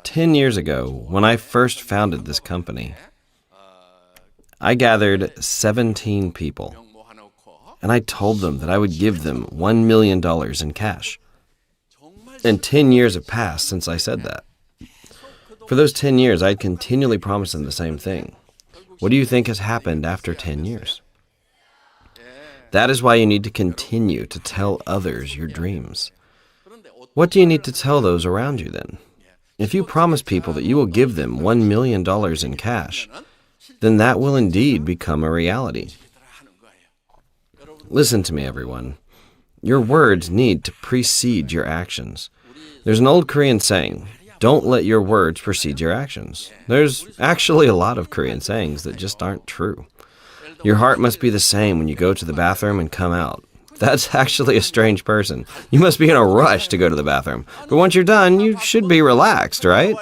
10 years ago, when I first founded this company, I gathered 17 people, and I told them that I would give them $1 million in cash. And 10 years have passed since I said that. For those 10 years, I'd continually promised them the same thing. What do you think has happened after 10 years? That is why you need to continue to tell others your dreams. What do you need to tell those around you then? If you promise people that you will give them $1 million in cash, then that will indeed become a reality. Listen to me, everyone. Your words need to precede your actions. There's an old Korean saying, don't let your words precede your actions. There's actually a lot of Korean sayings that just aren't true. Your heart must be the same when you go to the bathroom and come out. That's actually a strange person. You must be in a rush to go to the bathroom. But once you're done, you should be relaxed, right?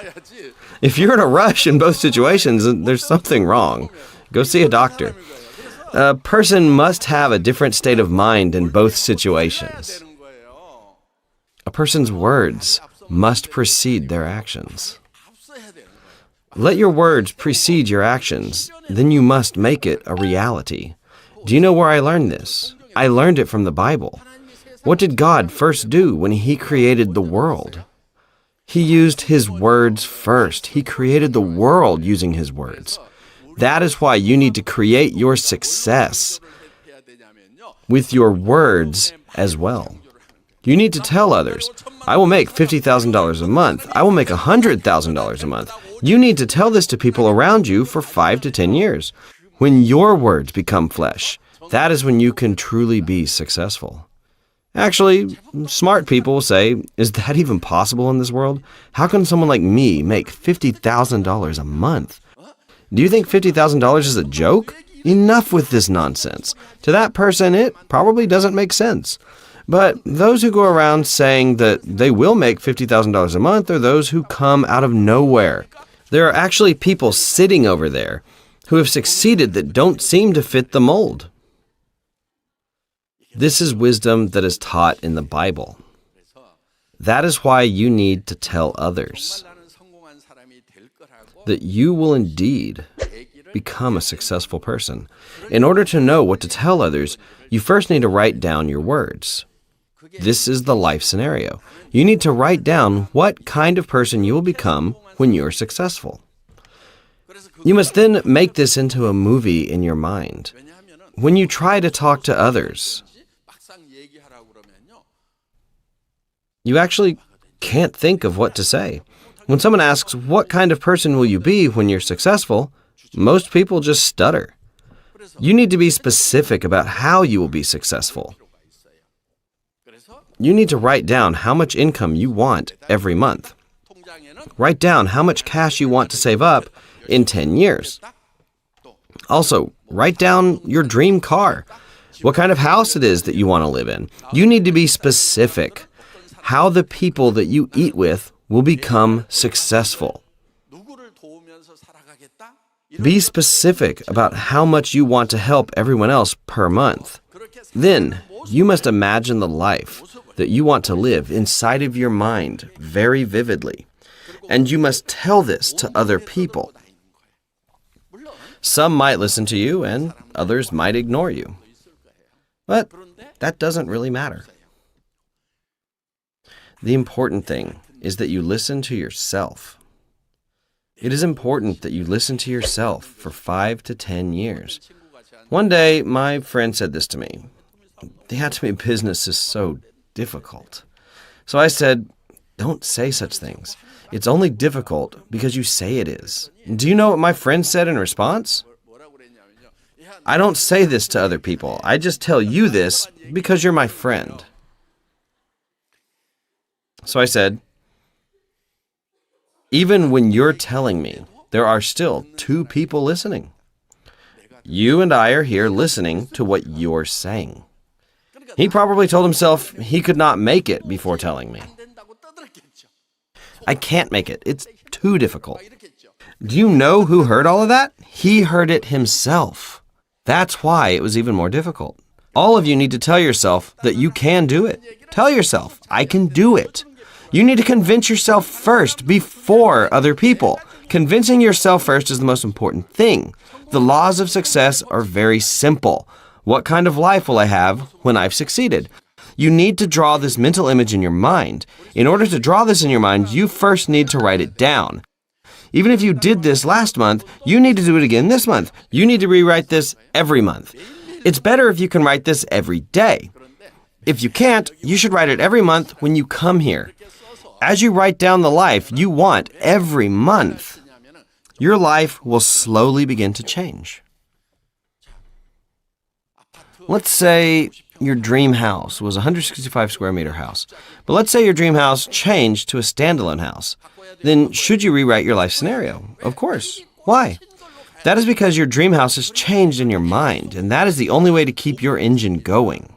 If you're in a rush in both situations, there's something wrong. Go see a doctor. A person must have a different state of mind in both situations. A person's words must precede their actions. Let your words precede your actions, then you must make it a reality. Do you know where I learned this? I learned it from the Bible. What did God first do when He created the world? He used His words first. He created the world using His words. That is why you need to create your success with your words as well. You need to tell others, I will make $50,000 a month. I will make $100,000 a month. You need to tell this to people around you for 5 to 10 years. When your words become flesh, that is when you can truly be successful. Actually, smart people will say, is that even possible in this world? How can someone like me make $50,000 a month? Do you think $50,000 is a joke? Enough with this nonsense. To that person, it probably doesn't make sense. But those who go around saying that they will make $50,000 a month are those who come out of nowhere. There are actually people sitting over there who have succeeded that don't seem to fit the mold. This is wisdom that is taught in the Bible. That is why you need to tell others that you will indeed become a successful person. In order to know what to tell others, you first need to write down your words. This is the life scenario. You need to write down what kind of person you will become when you're successful. You must then make this into a movie in your mind. When you try to talk to others, you actually can't think of what to say. When someone asks, what kind of person will you be when you're successful? Most people just stutter. You need to be specific about how you will be successful. You need to write down how much income you want every month. Write down how much cash you want to save up in 10 years. Also, write down your dream car, what kind of house it is that you want to live in. You need to be specific. How the people that you eat with will become successful. Be specific about how much you want to help everyone else per month. Then, you must imagine the life that you want to live inside of your mind very vividly. And you must tell this to other people. Some might listen to you and others might ignore you. But that doesn't really matter. The important thing is that you listen to yourself. It is important that you listen to yourself for 5 to 10 years. One day, my friend said this to me. The Atomy business is so difficult. So I said, don't say such things. It's only difficult because you say it is. Do you know what my friend said in response? I don't say this to other people. I just tell you this because you're my friend. So I said, even when you're telling me, there are still 2 people listening. You and I are here listening to what you're saying. He probably told himself he could not make it before telling me. I can't make it. It's too difficult. Do you know who heard all of that? He heard it himself. That's why it was even more difficult. All of you need to tell yourself that you can do it. Tell yourself, I can do it. You need to convince yourself first before other people. Convincing yourself first is the most important thing. The laws of success are very simple. What kind of life will I have when I've succeeded? You need to draw this mental image in your mind. In order to draw this in your mind, you first need to write it down. Even if you did this last month, you need to do it again this month. You need to rewrite this every month. It's better if you can write this every day. If you can't, you should write it every month when you come here. As you write down the life you want every month, your life will slowly begin to change. Let's say your dream house was a 165 square meter house. But let's say your dream house changed to a standalone house. Then should you rewrite your life scenario? Of course. Why? That is because your dream house has changed in your mind, and that is the only way to keep your engine going.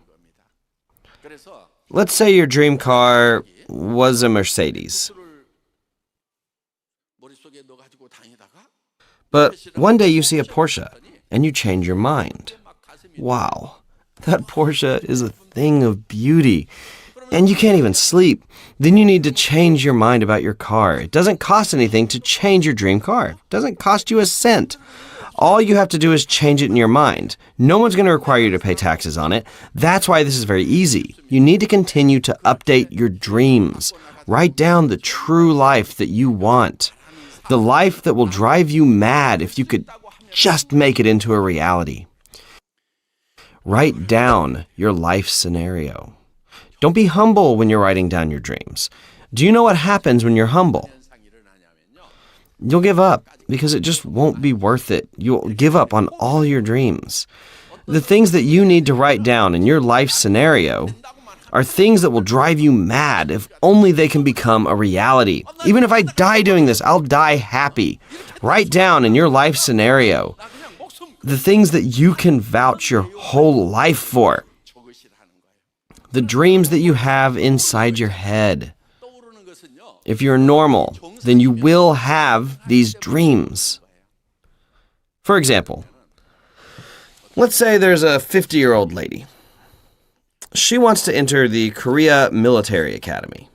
Let's say your dream car was a Mercedes. But one day you see a Porsche, and you change your mind. Wow, that Porsche is a thing of beauty, and you can't even sleep. Then you need to change your mind about your car. It doesn't cost anything to change your dream car. It doesn't cost you a cent. All you have to do is change it in your mind. No one's going to require you to pay taxes on it. That's why this is very easy. You need to continue to update your dreams. Write down the true life that you want. The life that will drive you mad if you could just make it into a reality. Write down your life scenario. Don't be humble when you're writing down your dreams. Do you know what happens when you're humble? You'll give up because it just won't be worth it. You'll give up on all your dreams. The things that you need to write down in your life scenario are things that will drive you mad if only they can become a reality. Even if I die doing this, I'll die happy. Write down in your life scenario the things that you can vouch your whole life for. The dreams that you have inside your head. If you're normal, then you will have these dreams. For example, let's say there's a 50-year-old lady. She wants to enter the Korea Military Academy.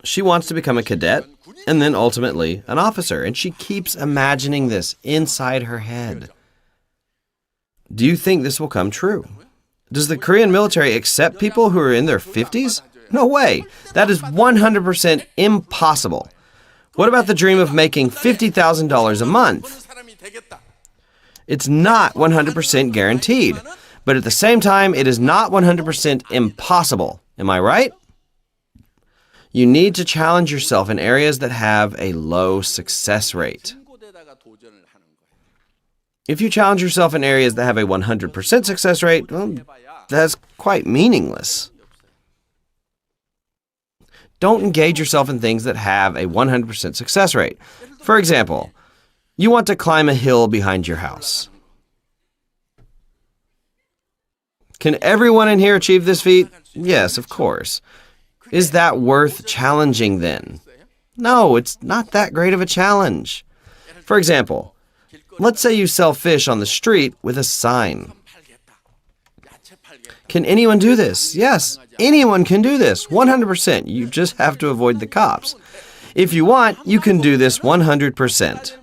She wants to become a cadet and then ultimately an officer, and she keeps imagining this inside her head. Do you think this will come true? Does the Korean military accept people who are in their 50s? No way. That is 100% impossible. What about the dream of making $50,000 a month? It's not 100% guaranteed, but at the same time, it is not 100% impossible. Am I right? You need to challenge yourself in areas that have a low success rate. If you challenge yourself in areas that have a 100% success rate, well, that's quite meaningless. Don't engage yourself in things that have a 100% success rate. For example, you want to climb a hill behind your house. Can everyone in here achieve this feat? Yes, of course. Is that worth challenging then? No, it's not that great of a challenge. For example, let's say you sell fish on the street with a sign. Can anyone do this? Yes, anyone can do this, 100%. You just have to avoid the cops. If you want, you can do this 100%.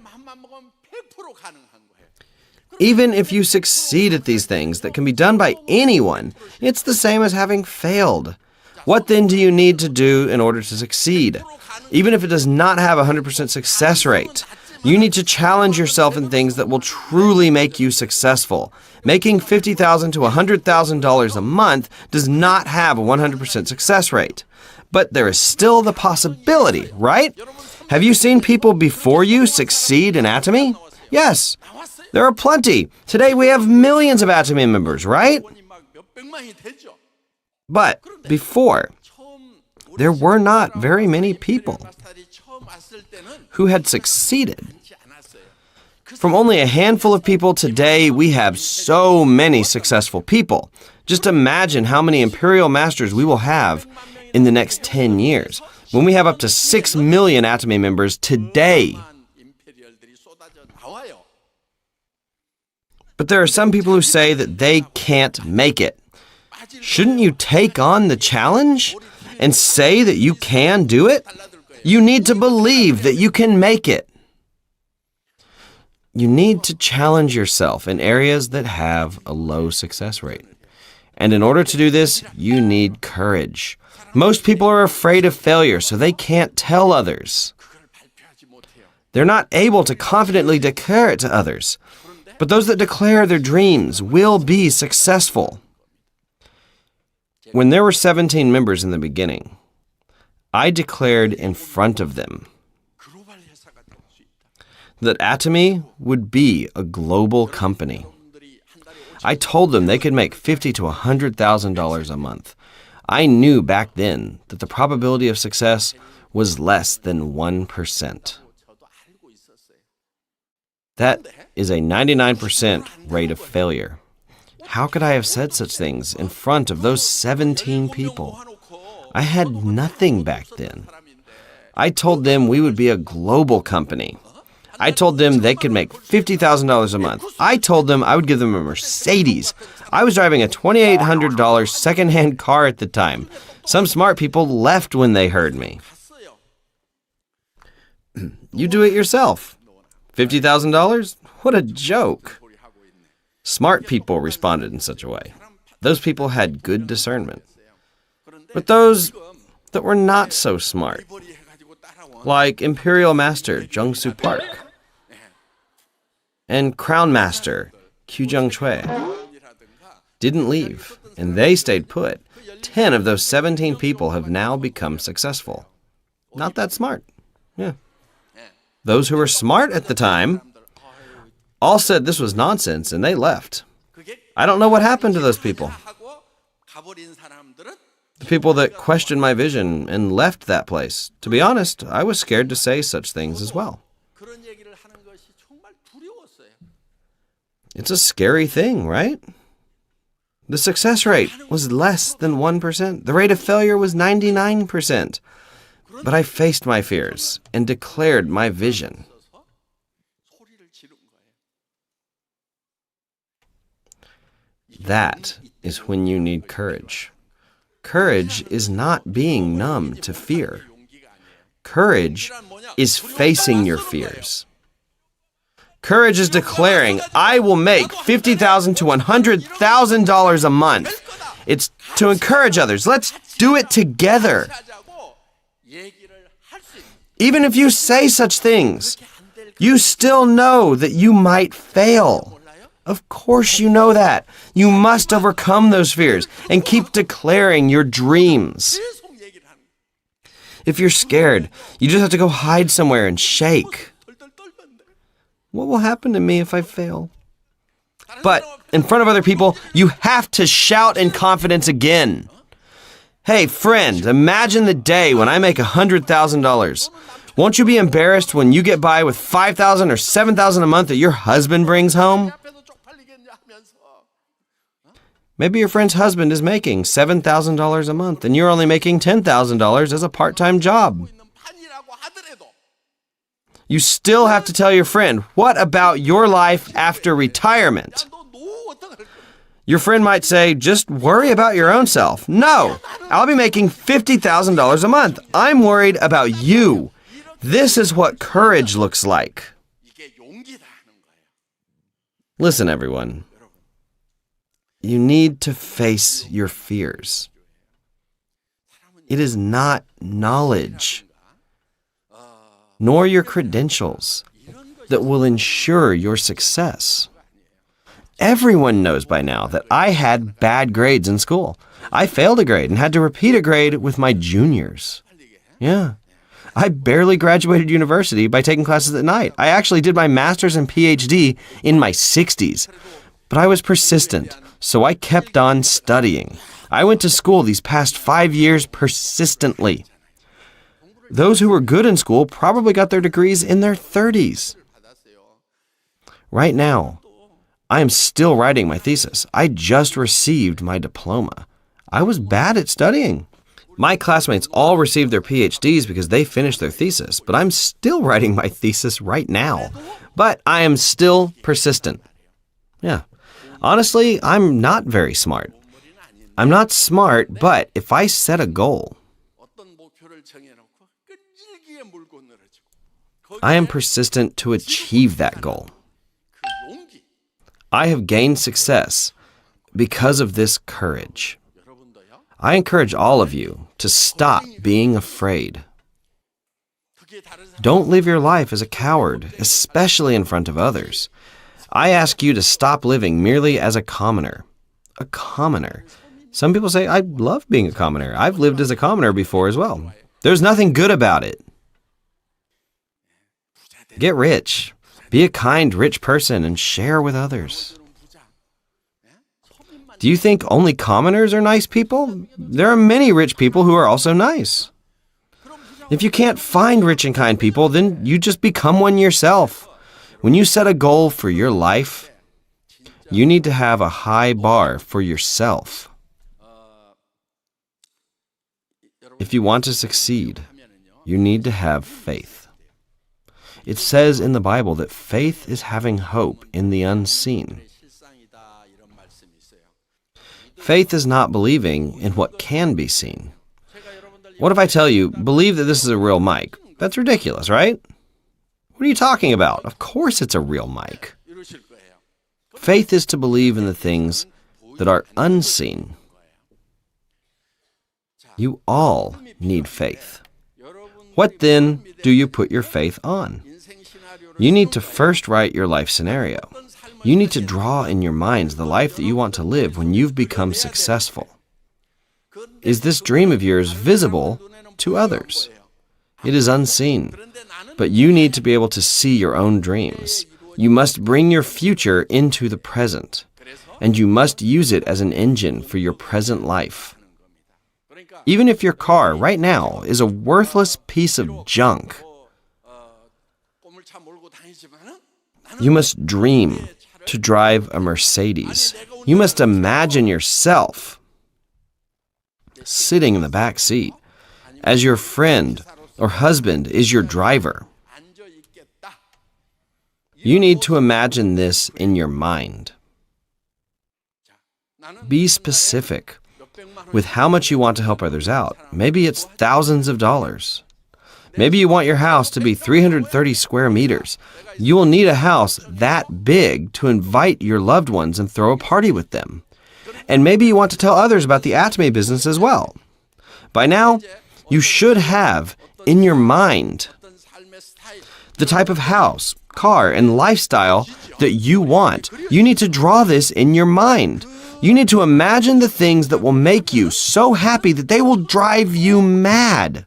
Even if you succeed at these things that can be done by anyone, it's the same as having failed. What then do you need to do in order to succeed? Even if it does not have a 100% success rate, you need to challenge yourself in things that will truly make you successful. Making $50,000 to $100,000 a month does not have a 100% success rate. But there is still the possibility, right? Have you seen people before you succeed in Atomy? Yes, there are plenty. Today we have millions of Atomy members, right? But before, there were not very many people who had succeeded. From only a handful of people, today we have so many successful people. Just imagine how many Imperial Masters we will have in the next 10 years, when we have up to 6 million Atomy members today. But there are some people who say that they can't make it. Shouldn't you take on the challenge and say that you can do it? You need to believe that you can make it. You need to challenge yourself in areas that have a low success rate. And in order to do this, you need courage. Most people are afraid of failure, so they can't tell others. They're not able to confidently declare it to others. But those that declare their dreams will be successful. When there were 17 members in the beginning, I declared in front of them that Atomy would be a global company. I told them they could make $50,000 to $100,000 a month. I knew back then that the probability of success was less than 1%. That is a 99% rate of failure. How could I have said such things in front of those 17 people? I had nothing back then. I told them we would be a global company. I told them they could make $50,000 a month. I told them I would give them a Mercedes. I was driving a $2,800 secondhand car at the time. Some smart people left when they heard me. You do it yourself. $50,000? What a joke. Smart people responded in such a way. Those people had good discernment. But those that were not so smart, like Imperial Master Jung-Soo Park and Crown Master Kyujung Choi, didn't leave, and they stayed put. 10 of those 17 people have now become successful. Not that smart. Yeah. Those who were smart at the time all said this was nonsense, and they left. I don't know what happened to those people. The people that questioned my vision and left that place. To be honest, I was scared to say such things as well. It's a scary thing, right? The success rate was less than 1%. The rate of failure was 99%. But I faced my fears and declared my vision. That is when you need courage. Courage is not being numb to fear. Courage is facing your fears. Courage is declaring, I will make $50,000 to $100,000 a month. It's to encourage others. Let's do it together. Even if you say such things, you still know that you might fail. Of course you know that. You must overcome those fears and keep declaring your dreams. If you're scared, you just have to go hide somewhere and shake. What will happen to me if I fail? But in front of other people, you have to shout in confidence again. Hey, friend, imagine the day when I make $100,000. Won't you be embarrassed when you get by with $5,000 or $7,000 a month that your husband brings home? Maybe your friend's husband is making $7,000 a month and you're only making $10,000 as a part-time job. You still have to tell your friend, what about your life after retirement? Your friend might say, just worry about your own self. No, I'll be making $50,000 a month. I'm worried about you. This is what courage looks like. Listen, everyone. You need to face your fears. It is not knowledge, nor your credentials, that will ensure your success. Everyone knows by now that I had bad grades in school. I failed a grade and had to repeat a grade with my juniors. Yeah. I barely graduated university by taking classes at night. I actually did my master's and PhD in my 60s. But I was persistent, so I kept on studying. I went to school these past 5 years persistently. Those who were good in school probably got their degrees in their 30s. Right now, I am still writing my thesis. I just received my diploma. I was bad at studying. My classmates all received their PhDs because they finished their thesis, but I'm still writing my thesis right now. But I am still persistent. Yeah. Honestly, I'm not very smart. I'm not smart, but if I set a goal, I am persistent to achieve that goal. I have gained success because of this courage. I encourage all of you to stop being afraid. Don't live your life as a coward, especially in front of others. I ask you to stop living merely as a commoner. A commoner. Some people say, I love being a commoner. I've lived as a commoner before as well. There's nothing good about it. Get rich. Be a kind, rich person and share with others. Do you think only commoners are nice people? There are many rich people who are also nice. If you can't find rich and kind people, then you just become one yourself. When you set a goal for your life, you need to have a high bar for yourself. If you want to succeed, you need to have faith. It says in the Bible that faith is having hope in the unseen. Faith is not believing in what can be seen. What if I tell you, believe that this is a real mic? That's ridiculous, right? What are you talking about? Of course it's a real mic. Faith is to believe in the things that are unseen. You all need faith. What then do you put your faith on? You need to first write your life scenario. You need to draw in your minds the life that you want to live when you've become successful. Is this dream of yours visible to others? It is unseen, but you need to be able to see your own dreams. You must bring your future into the present, and you must use it as an engine for your present life. Even if your car right now is a worthless piece of junk, you must dream to drive a Mercedes. You must imagine yourself sitting in the back seat as your friend or husband is your driver. You need to imagine this in your mind. Be specific with how much you want to help others out. Maybe it's thousands of dollars. Maybe you want your house to be 330 square meters. You will need a house that big to invite your loved ones and throw a party with them. And maybe you want to tell others about the Atomy business as well. By now, you should have in your mind the type of house, car, and lifestyle that you want. You need to draw this in your mind. You need to imagine the things that will make you so happy that they will drive you mad.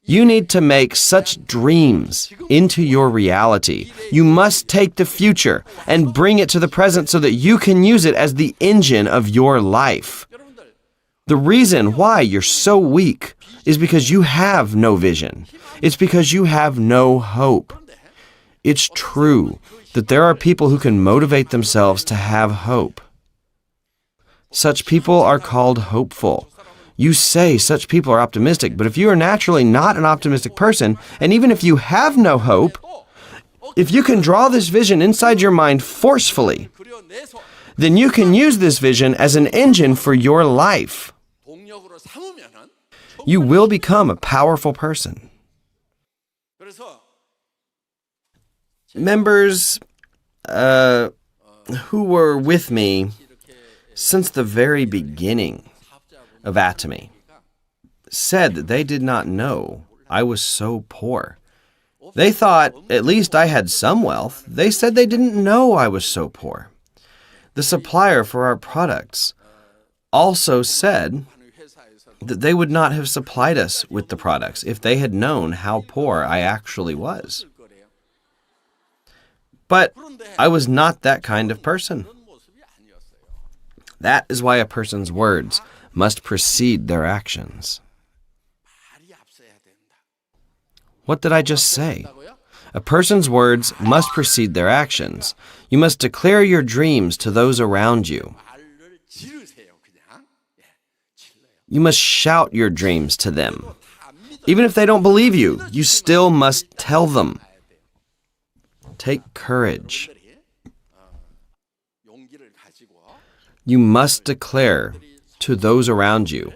You need to make such dreams into your reality. You must take the future and bring it to the present so that you can use it as the engine of your life. The reason why you're so weak is because you have no vision. It's because you have no hope. It's true that there are people who can motivate themselves to have hope. Such people are called hopeful. You say such people are optimistic, but if you are naturally not an optimistic person, and even if you have no hope, if you can draw this vision inside your mind forcefully, then you can use this vision as an engine for your life. You will become a powerful person. Members who were with me since the very beginning of Atomy said that they did not know I was so poor. They thought at least I had some wealth. They said they didn't know I was so poor. The supplier for our products also said that they would not have supplied us with the products if they had known how poor I actually was. But I was not that kind of person. That is why a person's words must precede their actions. What did I just say? A person's words must precede their actions. You must declare your dreams to those around you. You must shout your dreams to them. Even if they don't believe you, you still must tell them. Take courage. You must declare to those around you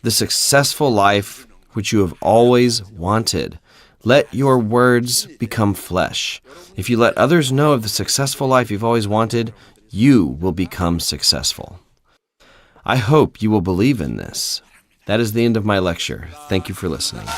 the successful life which you have always wanted. Let your words become flesh. If you let others know of the successful life you've always wanted, you will become successful. I hope you will believe in this. That is the end of my lecture. Thank you for listening.